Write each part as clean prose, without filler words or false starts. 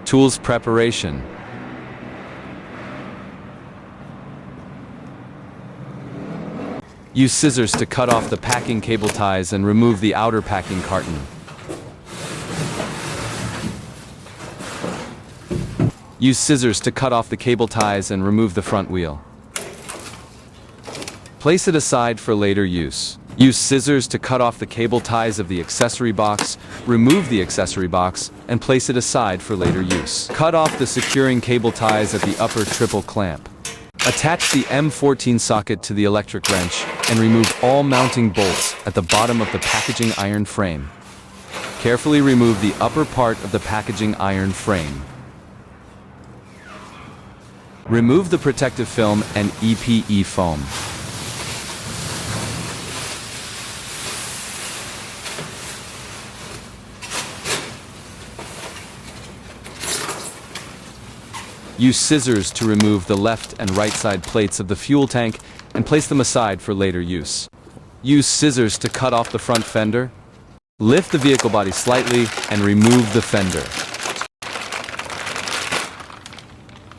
Tools preparation. Use scissors to cut off the packing cable ties and remove the outer packing carton. Use scissors to cut off the cable ties and remove the front wheel. Place it aside for later use. Use scissors to cut off the cable ties of the accessory box, remove the accessory box, and place it aside for later use. Cut off the securing cable ties at the upper triple clamp. Attach the M14 socket to the electric wrench and remove all mounting bolts at the bottom of the packaging iron frame. Carefully remove the upper part of the packaging iron frame. Remove the protective film and EPE foam. Use scissors to remove the left and right side plates of the fuel tank and place them aside for later use. Use scissors to cut off the front fender. Lift the vehicle body slightly and remove the fender.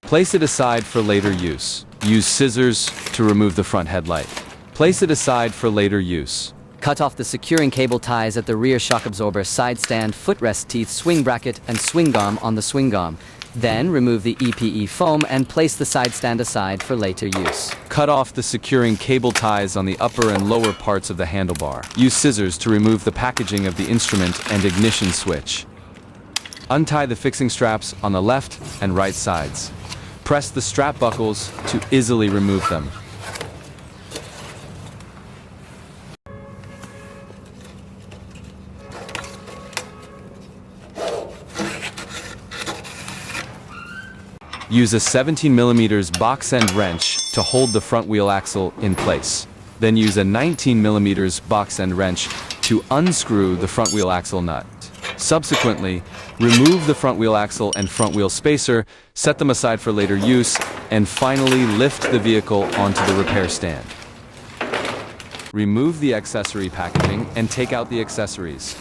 Place it aside for later use. Use scissors to remove the front headlight. Place it aside for later use. Cut off the securing cable ties at the rear shock absorber, side stand, footrest teeth, swing bracket, and swing arm on the swing arm. Then remove the EPE foam and place the side stand aside for later use. Cut off the securing cable ties on the upper and lower parts of the handlebar. Use scissors to remove the packaging of the instrument and ignition switch. Untie the fixing straps on the left and right sides. Press the strap buckles to easily remove them. Use a 17mm box end wrench to hold the front wheel axle in place. Then use a 19mm box end wrench to unscrew the front wheel axle nut. Subsequently, remove the front wheel axle and front wheel spacer, set them aside for later use, and finally lift the vehicle onto the repair stand. Remove the accessory packaging and take out the accessories.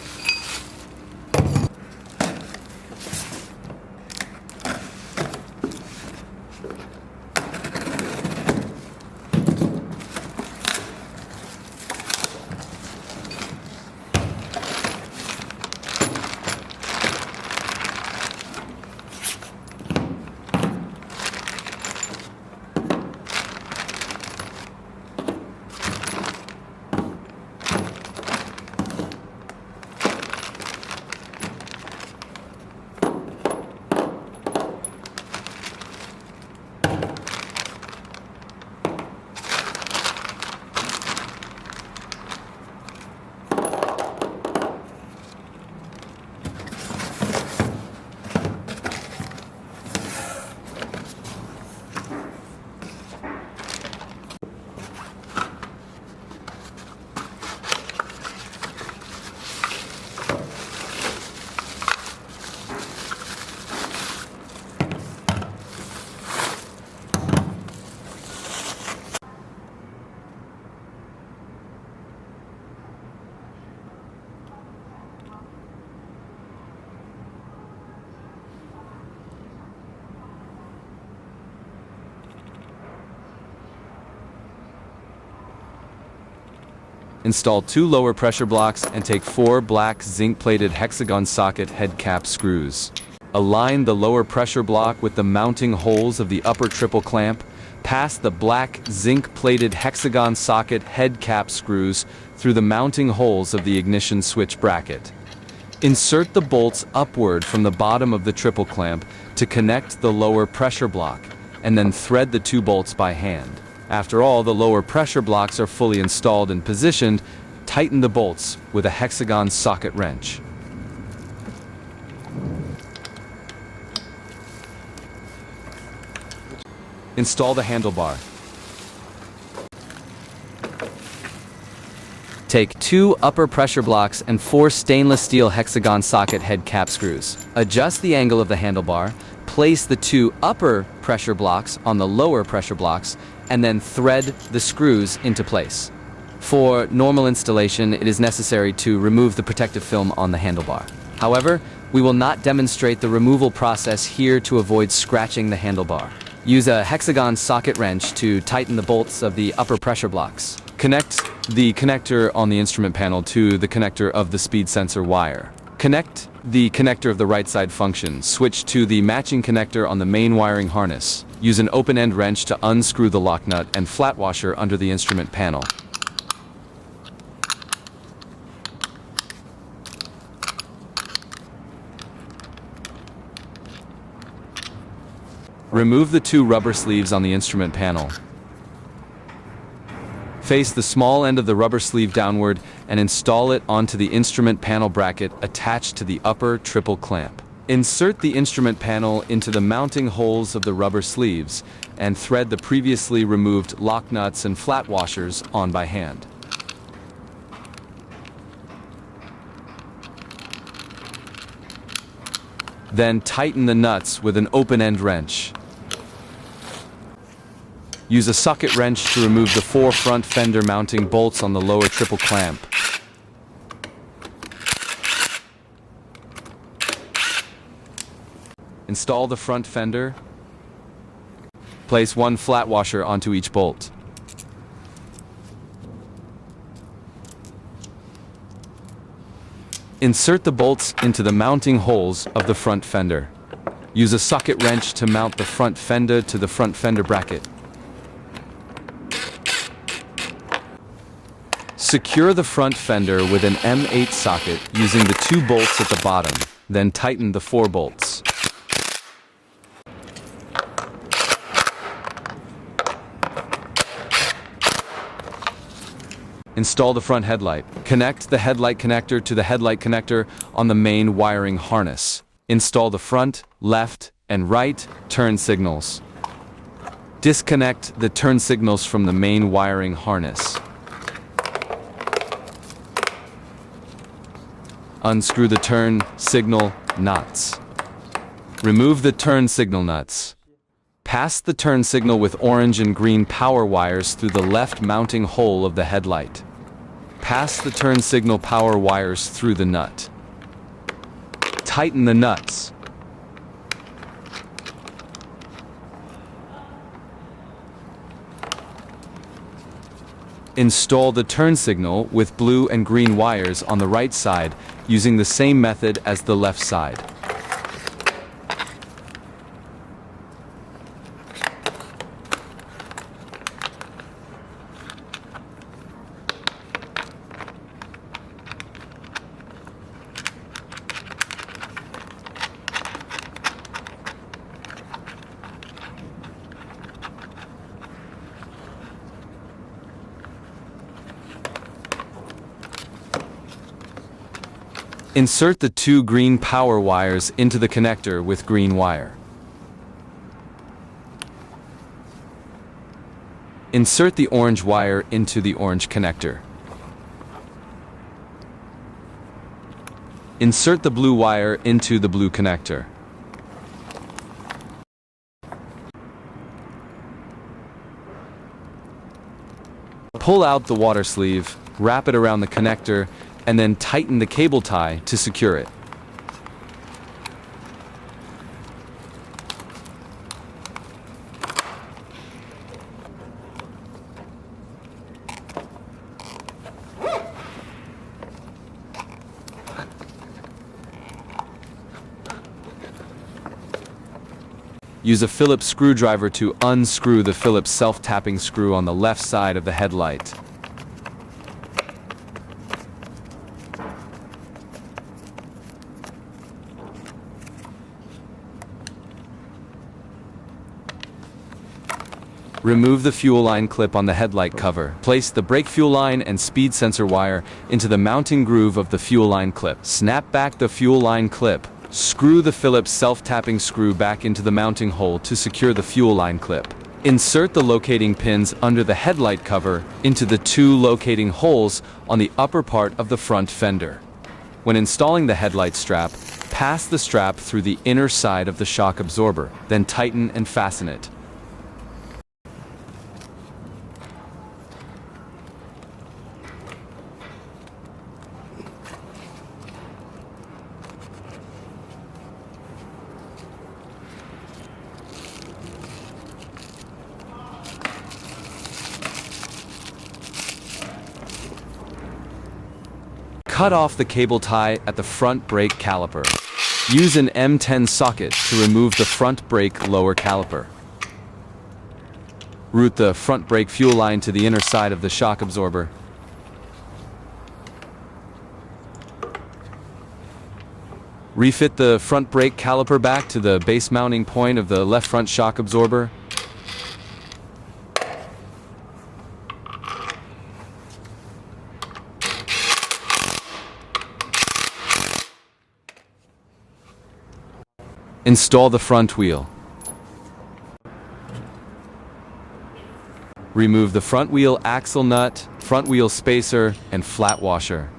Install 2 lower pressure blocks and take 4 black zinc-plated hexagon socket head cap screws. Align the lower pressure block with the mounting holes of the upper triple clamp. Pass the black zinc-plated hexagon socket head cap screws through the mounting holes of the ignition switch bracket. Insert the bolts upward from the bottom of the triple clamp to connect the lower pressure block, and then thread the 2 bolts by hand. After all the lower pressure blocks are fully installed and positioned, tighten the bolts with a hexagon socket wrench. Install the handlebar. Take 2 upper pressure blocks and 4 stainless steel hexagon socket head cap screws. Adjust the angle of the handlebar, place the 2 upper pressure blocks on the lower pressure blocks, and then thread the screws into place. For normal installation, it is necessary to remove the protective film on the handlebar. However, we will not demonstrate the removal process here to avoid scratching the handlebar. Use a hexagon socket wrench to tighten the bolts of the upper pressure blocks. Connect the connector on the instrument panel to the connector of the speed sensor wire. Connect the connector of the right side function. Switch to the matching connector on the main wiring harness. Use an open-end wrench to unscrew the lock nut and flat washer under the instrument panel. Remove the 2 rubber sleeves on the instrument panel. Face the small end of the rubber sleeve downward and install it onto the instrument panel bracket attached to the upper triple clamp. Insert the instrument panel into the mounting holes of the rubber sleeves and thread the previously removed lock nuts and flat washers on by hand. Then tighten the nuts with an open-end wrench. Use a socket wrench to remove the 4 front fender mounting bolts on the lower triple clamp. Install the front fender. Place 1 flat washer onto each bolt. Insert the bolts into the mounting holes of the front fender. Use a socket wrench to mount the front fender to the front fender bracket. Secure the front fender with an M8 socket using the 2 bolts at the bottom, then tighten the 4 bolts. Install the front headlight. Connect the headlight connector to the headlight connector on the main wiring harness. Install the front, left, and right turn signals. Disconnect the turn signals from the main wiring harness. Unscrew the turn signal nuts. Remove the turn signal nuts. Pass the turn signal with orange and green power wires through the left mounting hole of the headlight. Pass the turn signal power wires through the nut. Tighten the nuts. Install the turn signal with blue and green wires on the right side using the same method as the left side. Insert the 2 green power wires into the connector with green wire. Insert the orange wire into the orange connector. Insert the blue wire into the blue connector. Pull out the water sleeve, wrap it around the connector, and then tighten the cable tie to secure it. Use a Phillips screwdriver to unscrew the Phillips self-tapping screw on the left side of the headlight. Remove the fuel line clip on the headlight cover. Place the brake fuel line and speed sensor wire into the mounting groove of the fuel line clip. Snap back the fuel line clip. Screw the Phillips self-tapping screw back into the mounting hole to secure the fuel line clip. Insert the locating pins under the headlight cover into the 2 locating holes on the upper part of the front fender. When installing the headlight strap, pass the strap through the inner side of the shock absorber, then tighten and fasten it. Cut off the cable tie at the front brake caliper. Use an M10 socket to remove the front brake lower caliper. Route the front brake fuel line to the inner side of the shock absorber. Refit the front brake caliper back to the base mounting point of the left front shock absorber. Install the front wheel. Remove the front wheel axle nut, front wheel spacer, and flat washer.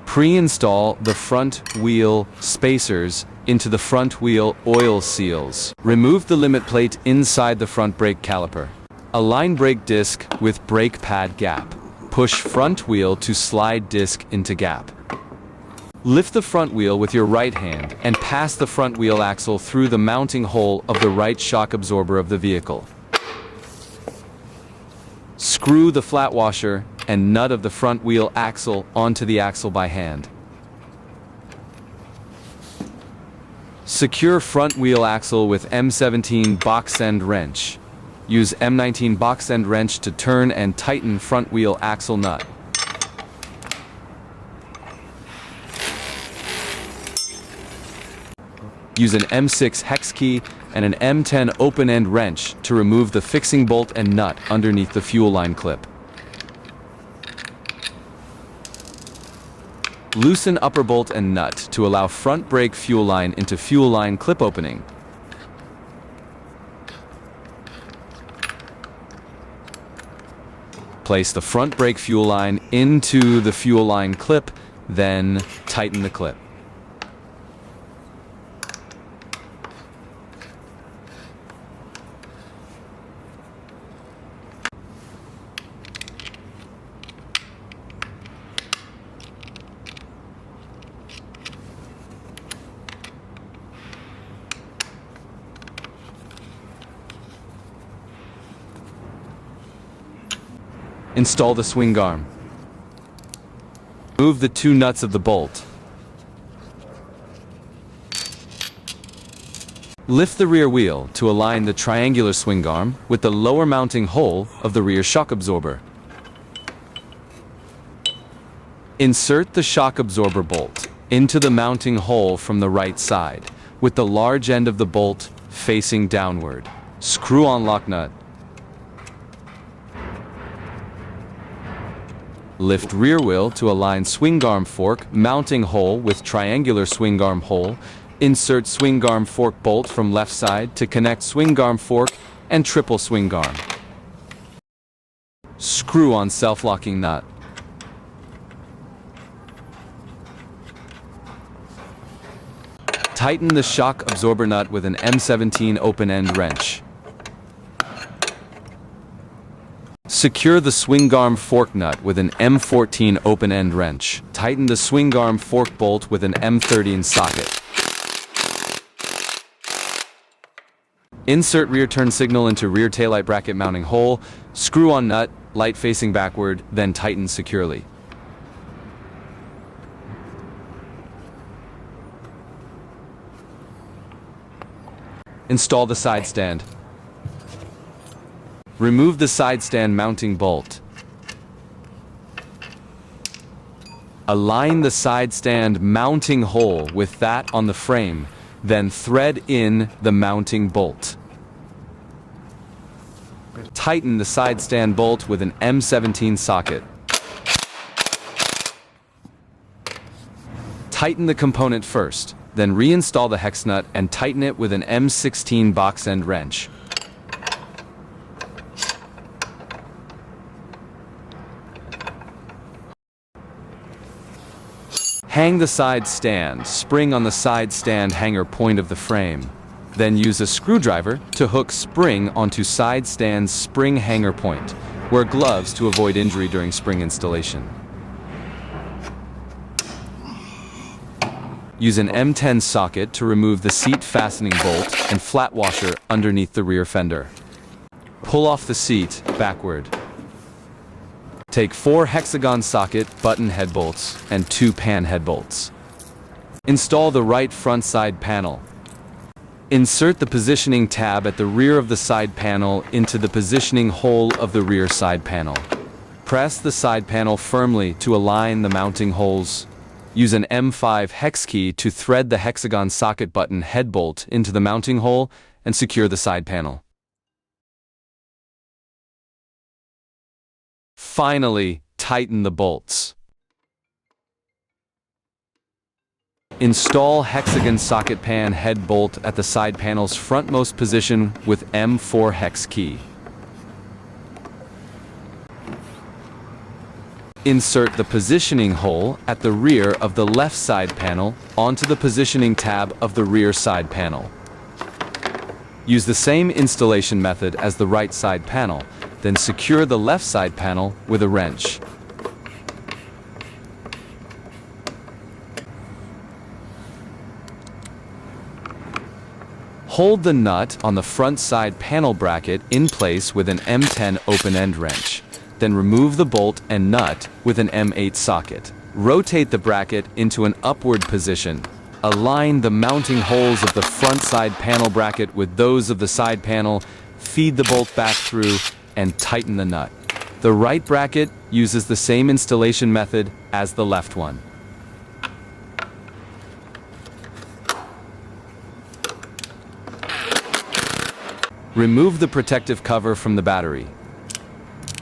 Pre-install the front wheel spacers into the front wheel oil seals. Remove the limit plate inside the front brake caliper. Align brake disc with brake pad gap. Push front wheel to slide disc into gap. Lift the front wheel with your right hand and pass the front wheel axle through the mounting hole of the right shock absorber of the vehicle. Screw the flat washer and nut of the front wheel axle onto the axle by hand. Secure front wheel axle with M17 box end wrench. Use M19 box end wrench to turn and tighten front wheel axle nut. Use an M6 hex key and an M10 open-end wrench to remove the fixing bolt and nut underneath the fuel line clip. Loosen upper bolt and nut to allow front brake fuel line into fuel line clip opening. Place the front brake fuel line into the fuel line clip, then tighten the clip. Install the swing arm. Remove the two nuts of the bolt. Lift the rear wheel to align the triangular swing arm with the lower mounting hole of the rear shock absorber. Insert the shock absorber bolt into the mounting hole from the right side, with the large end of the bolt facing downward. Screw on lock nut. Lift rear wheel to align swing arm fork mounting hole with triangular swing arm hole. Insert swing arm fork bolt from left side to connect swing arm fork and triple swing arm. Screw on self-locking nut. Tighten the shock absorber nut with an M17 open-end wrench. Secure the swing arm fork nut with an M14 open-end wrench. Tighten the swing arm fork bolt with an M13 socket. Insert rear turn signal into rear taillight bracket mounting hole. Screw on nut, light facing backward, then tighten securely. Install the side stand. Remove the side stand mounting bolt. Align the side stand mounting hole with that on the frame, then thread in the mounting bolt. Tighten the side stand bolt with an M17 socket. Tighten the component first, then reinstall the hex nut and tighten it with an M16 box end wrench. Hang the side stand, spring on the side stand hanger point of the frame. Then use a screwdriver to hook spring onto side stand's spring hanger point. Wear gloves to avoid injury during spring installation. Use an M10 socket to remove the seat fastening bolt and flat washer underneath the rear fender. Pull off the seat backward. Take 4 hexagon socket button head bolts and 2 pan head bolts. Install the right front side panel. Insert the positioning tab at the rear of the side panel into the positioning hole of the rear side panel. Press the side panel firmly to align the mounting holes. Use an M5 hex key to thread the hexagon socket button head bolt into the mounting hole and secure the side panel. Finally, tighten the bolts. Install hexagon socket pan head bolt at the side panel's frontmost position with M4 hex key. Insert the positioning hole at the rear of the left side panel onto the positioning tab of the rear side panel. Use the same installation method as the right side panel, then secure the left side panel with a wrench. Hold the nut on the front side panel bracket in place with an M10 open-end wrench. Then remove the bolt and nut with an M8 socket. Rotate the bracket into an upward position. Align the mounting holes of the front side panel bracket with those of the side panel, feed the bolt back through, and tighten the nut. The right bracket uses the same installation method as the left one. Remove the protective cover from the battery.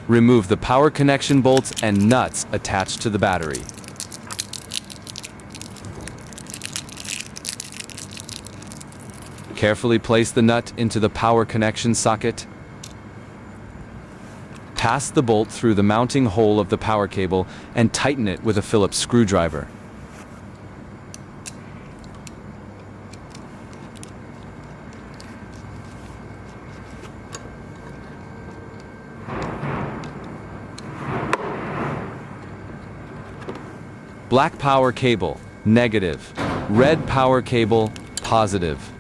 Remove the power connection bolts and nuts attached to the battery. Carefully place the nut into the power connection socket. Pass the bolt through the mounting hole of the power cable and tighten it with a Phillips screwdriver. Black power cable, negative. Red power cable, positive.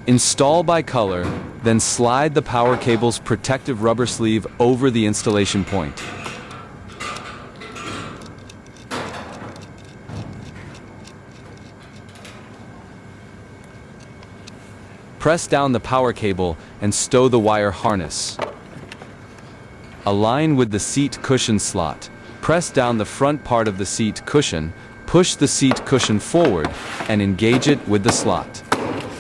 Install by color, then slide the power cable's protective rubber sleeve over the installation point. Press down the power cable and stow the wire harness. Align with the seat cushion slot. Press down the front part of the seat cushion, push the seat cushion forward, and engage it with the slot.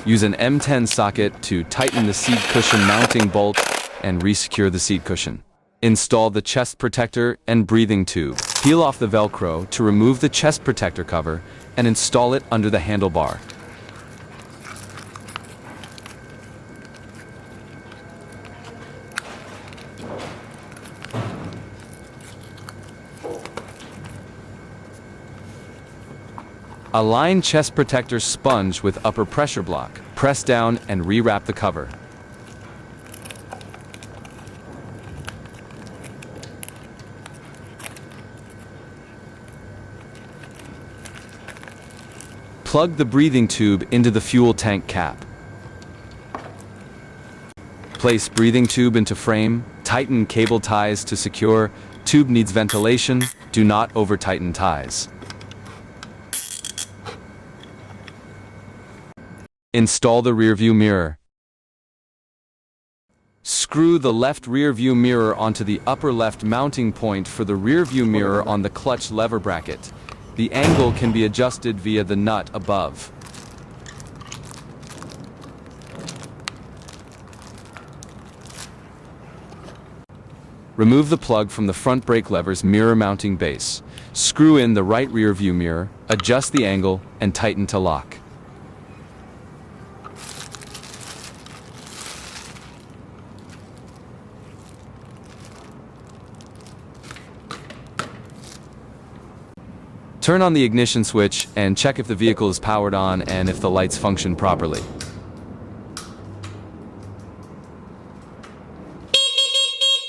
Use an M10 socket to tighten the seat cushion mounting bolt and resecure the seat cushion. Install the chest protector and breathing tube. Peel off the Velcro to remove the chest protector cover and install it under the handlebar. Align chest protector sponge with upper pressure block. Press down and rewrap the cover. Plug the breathing tube into the fuel tank cap. Place breathing tube into frame. Tighten cable ties to secure. Tube needs ventilation. Do not over-tighten ties. Install the rearview mirror. Screw the left rearview mirror onto the upper left mounting point for the rearview mirror on the clutch lever bracket. The angle can be adjusted via the nut above. Remove the plug from the front brake lever's mirror mounting base. Screw in the right rearview mirror, adjust the angle, and tighten to lock. Turn on the ignition switch and check if the vehicle is powered on and if the lights function properly.